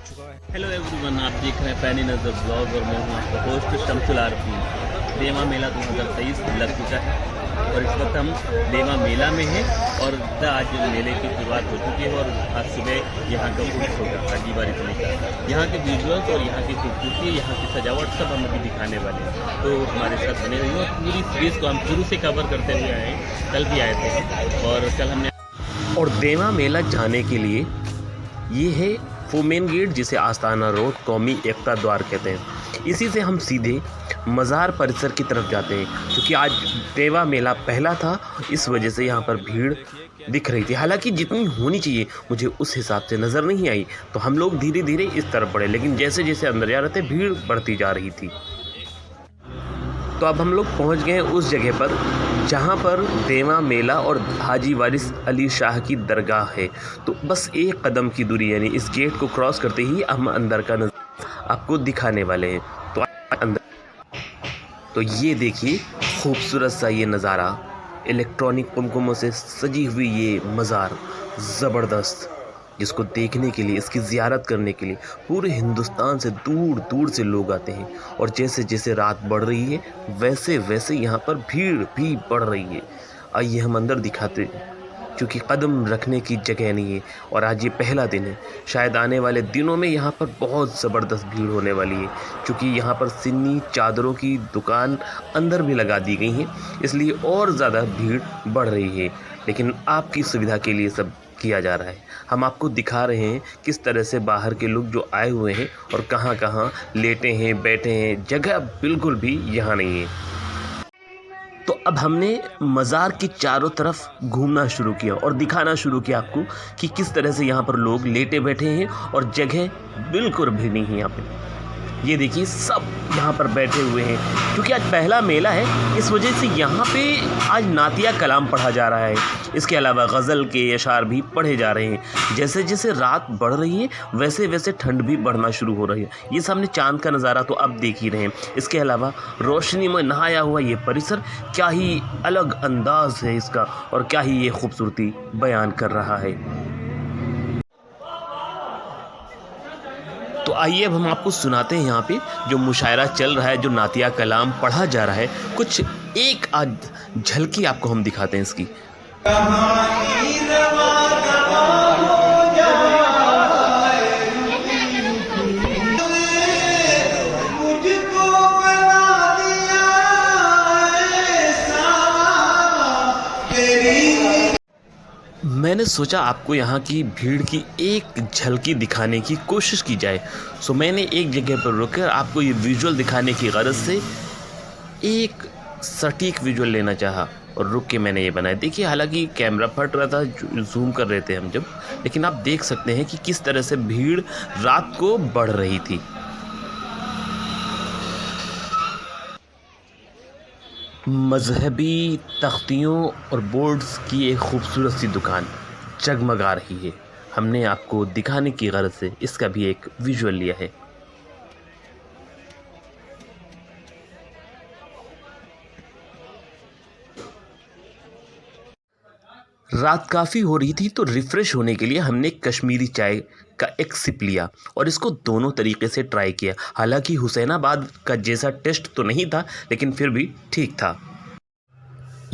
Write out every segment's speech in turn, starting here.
चुका है। Hello everyone, आप देख रहे हैं पैनी नज़र ब्लॉग और मैं हूं आपका होस्ट शमसुल आरफी। देवा मेला 2023 लग चुका है और इस वक्त हम देवा मेला में हैं और आज मेले की शुरुआत हो चुकी है और आज सुबह यहाँ का उर्स होगा हाजी वारिस अली का। यहाँ के विजुअल्स और यहाँ की खूबसूरती, यहाँ की सजावट सब हम अभी दिखाने वाले हैं, तो हमारे साथ बने रहिए। और पूरी सीरीज़ को हम शुरू से कवर करते हुए आए हैं, कल भी आए थे और कल हमने। और देवा मेला जाने के लिए ये है वो मेन गेट जिसे आस्ताना रोड कौमी एकता द्वार कहते हैं। इसी से हम सीधे मज़ार परिसर की तरफ जाते हैं, क्योंकि आज देवा मेला पहला था, इस वजह से यहाँ पर भीड़ दिख रही थी। हालांकि जितनी होनी चाहिए मुझे उस हिसाब से नज़र नहीं आई, तो हम लोग धीरे धीरे इस तरफ बढ़े, लेकिन जैसे जैसे अंदर जा रहे थे भीड़ बढ़ती जा रही थी। तो अब हम लोग पहुँच गए उस जगह पर जहाँ पर देवा मेला और हाजी वारिस अली शाह की दरगाह है। तो बस एक कदम की दूरी, यानी इस गेट को क्रॉस करते ही हम अंदर का नज़ारा आपको दिखाने वाले हैं। तो अंदर तो ये देखिए खूबसूरत सा ये नज़ारा, इलेक्ट्रॉनिक कुमकुमों से सजी हुई ये मज़ार ज़बरदस्त, जिसको देखने के लिए, इसकी ज़ियारत करने के लिए पूरे हिंदुस्तान से दूर दूर से लोग आते हैं। और जैसे जैसे रात बढ़ रही है वैसे वैसे यहाँ पर भीड़ भी बढ़ रही है। आइए हम अंदर दिखाते हैं, क्योंकि कदम रखने की जगह नहीं है और आज ये पहला दिन है। शायद आने वाले दिनों में यहाँ पर बहुत ज़बरदस्त भीड़ होने वाली है, क्योंकि यहाँ पर सिन्नी चादरों की दुकान अंदर भी लगा दी गई हैं, इसलिए और ज़्यादा भीड़ बढ़ रही है। लेकिन आपकी सुविधा के लिए सब किया जा रहा है। हम आपको दिखा रहे हैं किस तरह से बाहर के लोग जो आए हुए हैं और कहाँ कहाँ लेटे हैं, बैठे हैं, जगह बिल्कुल भी यहाँ नहीं है। तो अब हमने मज़ार की चारों तरफ घूमना शुरू किया और दिखाना शुरू किया आपको कि किस तरह से यहाँ पर लोग लेटे बैठे हैं और जगह बिल्कुल भी नहीं है यहाँ पे। ये देखिए सब यहाँ पर बैठे हुए हैं, क्योंकि आज पहला मेला है, इस वजह से यहाँ पे आज नातिया कलाम पढ़ा जा रहा है। इसके अलावा गज़ल के अशार भी पढ़े जा रहे हैं। जैसे जैसे रात बढ़ रही है वैसे वैसे ठंड भी बढ़ना शुरू हो रही है। ये सामने चांद का नज़ारा तो आप देख ही रहे हैं। इसके अलावा रोशनी में नहाया हुआ ये परिसर, क्या ही अलग अंदाज है इसका और क्या ही ये खूबसूरती बयान कर रहा है। तो आइए अब हम आपको सुनाते हैं यहाँ पे जो मुशायरा चल रहा है, जो नातिया कलाम पढ़ा जा रहा है, कुछ एक आज झलकी आपको हम दिखाते हैं इसकी। मैंने सोचा आपको यहाँ की भीड़ की एक झलकी दिखाने की कोशिश की जाए, सो मैंने एक जगह पर रुककर आपको ये विजुअल दिखाने की गरज से एक सटीक विजुअल लेना चाहा और रुक के मैंने ये बनाया। देखिए, हालांकि कैमरा फट रहा था, जूम कर रहे थे हम जब, लेकिन आप देख सकते हैं कि किस तरह से भीड़ रात को बढ़ रही थी। मजहबी तख्तियों और बोर्ड्स की एक खूबसूरत सी दुकान जगमगा रही है। हमने आपको दिखाने की गरज से इसका भी एक विजुअल लिया है। रात काफ़ी हो रही थी, तो रिफ़्रेश होने के लिए हमने कश्मीरी चाय का एक सिप लिया और इसको दोनों तरीके से ट्राई किया। हालांकि हुसैनाबाद का जैसा टेस्ट तो नहीं था, लेकिन फिर भी ठीक था।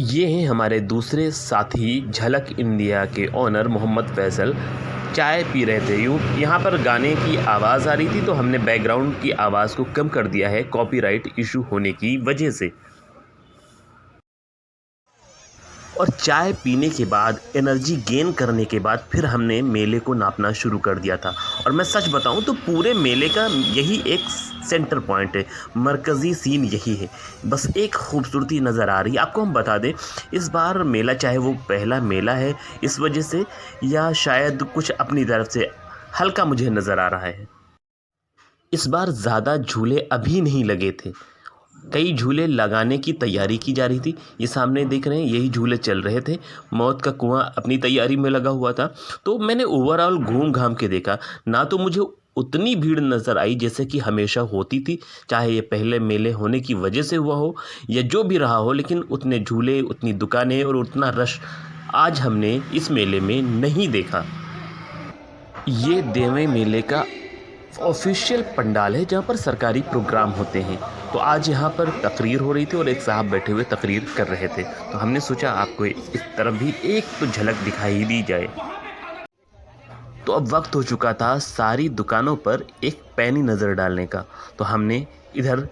ये हैं हमारे दूसरे साथी झलक इंडिया के ओनर मोहम्मद फैसल, चाय पी रहे थे। यहाँ पर गाने की आवाज़ आ रही थी, तो हमने बैकग्राउंड की आवाज़ को कम कर दिया है कॉपीराइट इशू होने की वजह से। और चाय पीने के बाद, एनर्जी गेन करने के बाद फिर हमने मेले को नापना शुरू कर दिया था। और मैं सच बताऊं तो पूरे मेले का यही एक सेंटर पॉइंट है, मरकज़ी सीन यही है। बस एक खूबसूरती नज़र आ रही है। आपको हम बता दें, इस बार मेला, चाहे वो पहला मेला है इस वजह से, या शायद कुछ अपनी तरफ से हल्का मुझे नज़र आ रहा है, इस बार ज़्यादा झूले अभी नहीं लगे थे। कई झूले लगाने की तैयारी की जा रही थी। ये सामने देख रहे हैं, यही झूले चल रहे थे। मौत का कुआं अपनी तैयारी में लगा हुआ था। तो मैंने ओवरऑल घूम घाम के देखा, ना तो मुझे उतनी भीड़ नज़र आई जैसे कि हमेशा होती थी, चाहे ये पहले मेले होने की वजह से हुआ हो या जो भी रहा हो, लेकिन उतने झूले, उतनी दुकानें और उतना रश आज हमने इस मेले में नहीं देखा। ये देवे मेले का ऑफिशियल पंडाल है जहाँ पर सरकारी प्रोग्राम होते हैं। तो आज यहाँ पर तकरीर हो रही थी और एक साहब बैठे हुए तकरीर कर रहे थे, तो हमने सोचा आपको इस तरफ भी एक तो झलक दिखाई दी जाए। तो अब वक्त हो चुका था सारी दुकानों पर एक पैनी नज़र डालने का, तो हमने इधर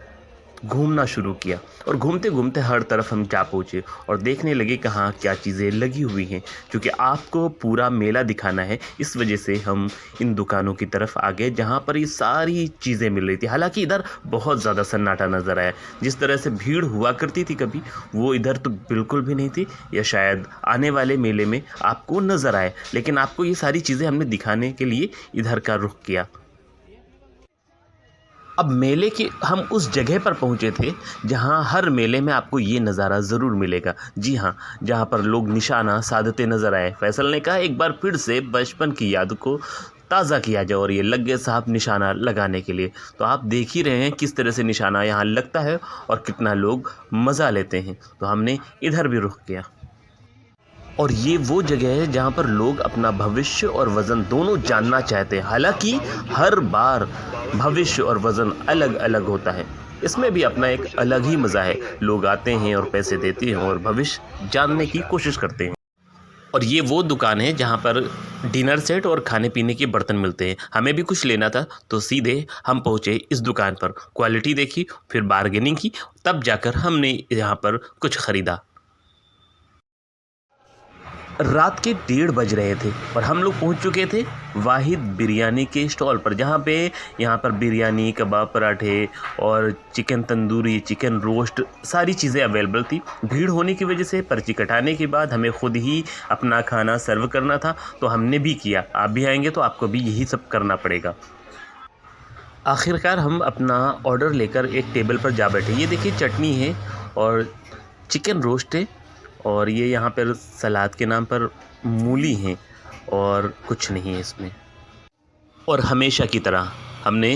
घूमना शुरू किया और घूमते घूमते हर तरफ हम जा पहुँचे और देखने लगे कहाँ क्या चीज़ें लगी हुई हैं, क्योंकि आपको पूरा मेला दिखाना है। इस वजह से हम इन दुकानों की तरफ आ गए जहाँ पर ये सारी चीज़ें मिल रही थी। हालांकि इधर बहुत ज़्यादा सन्नाटा नज़र आया, जिस तरह से भीड़ हुआ करती थी कभी, वो इधर तो बिल्कुल भी नहीं थी, या शायद आने वाले मेले में आपको नज़र आए। लेकिन आपको ये सारी चीज़ें हमने दिखाने के लिए इधर का रुख किया। अब मेले के हम उस जगह पर पहुंचे थे जहां हर मेले में आपको ये नज़ारा ज़रूर मिलेगा। जी हाँ, जहां पर लोग निशाना साधते नज़र आए। फैसल ने कहा एक बार फिर से बचपन की याद को ताज़ा किया जाए, और ये लग गए साहब निशाना लगाने के लिए। तो आप देख ही रहे हैं किस तरह से निशाना यहाँ लगता है और कितना लोग मज़ा लेते हैं। तो हमने इधर भी रुख किया, और ये वो जगह है जहाँ पर लोग अपना भविष्य और वज़न दोनों जानना चाहते हैं। हालांकि हर बार भविष्य और वज़न अलग अलग होता है, इसमें भी अपना एक अलग ही मज़ा है। लोग आते हैं और पैसे देते हैं और भविष्य जानने की कोशिश करते हैं। और ये वो दुकान है जहाँ पर डिनर सेट और खाने पीने के बर्तन मिलते हैं। हमें भी कुछ लेना था, तो सीधे हम पहुँचे इस दुकान पर, क्वालिटी देखी, फिर बार्गेनिंग की, तब जाकर हमने यहाँ पर कुछ ख़रीदा। रात के 1:30 बज रहे थे और हम लोग पहुंच चुके थे वाहिद बिरयानी के स्टॉल पर, जहां पे यहाँ पर बिरयानी, कबाब, पराठे और चिकन तंदूरी, चिकन रोस्ट सारी चीज़ें अवेलेबल थी। भीड़ होने की वजह से पर्ची कटाने के बाद हमें ख़ुद ही अपना खाना सर्व करना था, तो हमने भी किया। आप भी आएंगे तो आपको भी यही सब करना पड़ेगा। आखिरकार हम अपना ऑर्डर लेकर एक टेबल पर जा बैठे। ये देखिए चटनी है और चिकन रोस्ट है, और ये यहाँ पर सलाद के नाम पर मूली हैं, और कुछ नहीं है इसमें। और हमेशा की तरह हमने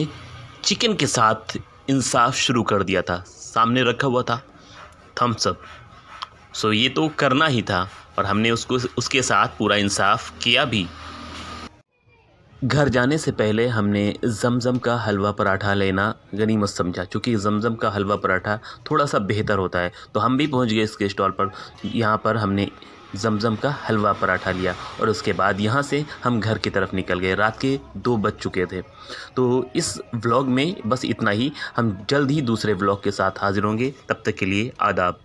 चिकन के साथ इंसाफ शुरू कर दिया था। सामने रखा हुआ था थम्स अप, सो ये तो करना ही था, और हमने उसके साथ पूरा इंसाफ किया भी। घर जाने से पहले हमने जमज़म का हलवा पराठा लेना गनीमत समझा, क्योंकि जमज़म का हलवा पराठा थोड़ा सा बेहतर होता है। तो हम भी पहुंच गए इसके स्टॉल पर। यहाँ पर हमने जमज़म का हलवा पराठा लिया, और उसके बाद यहाँ से हम घर की तरफ निकल गए। रात के 2 बज चुके थे। तो इस व्लॉग में बस इतना ही। हम जल्द ही दूसरे व्लॉग के साथ हाजिर होंगे। तब तक के लिए आदाब।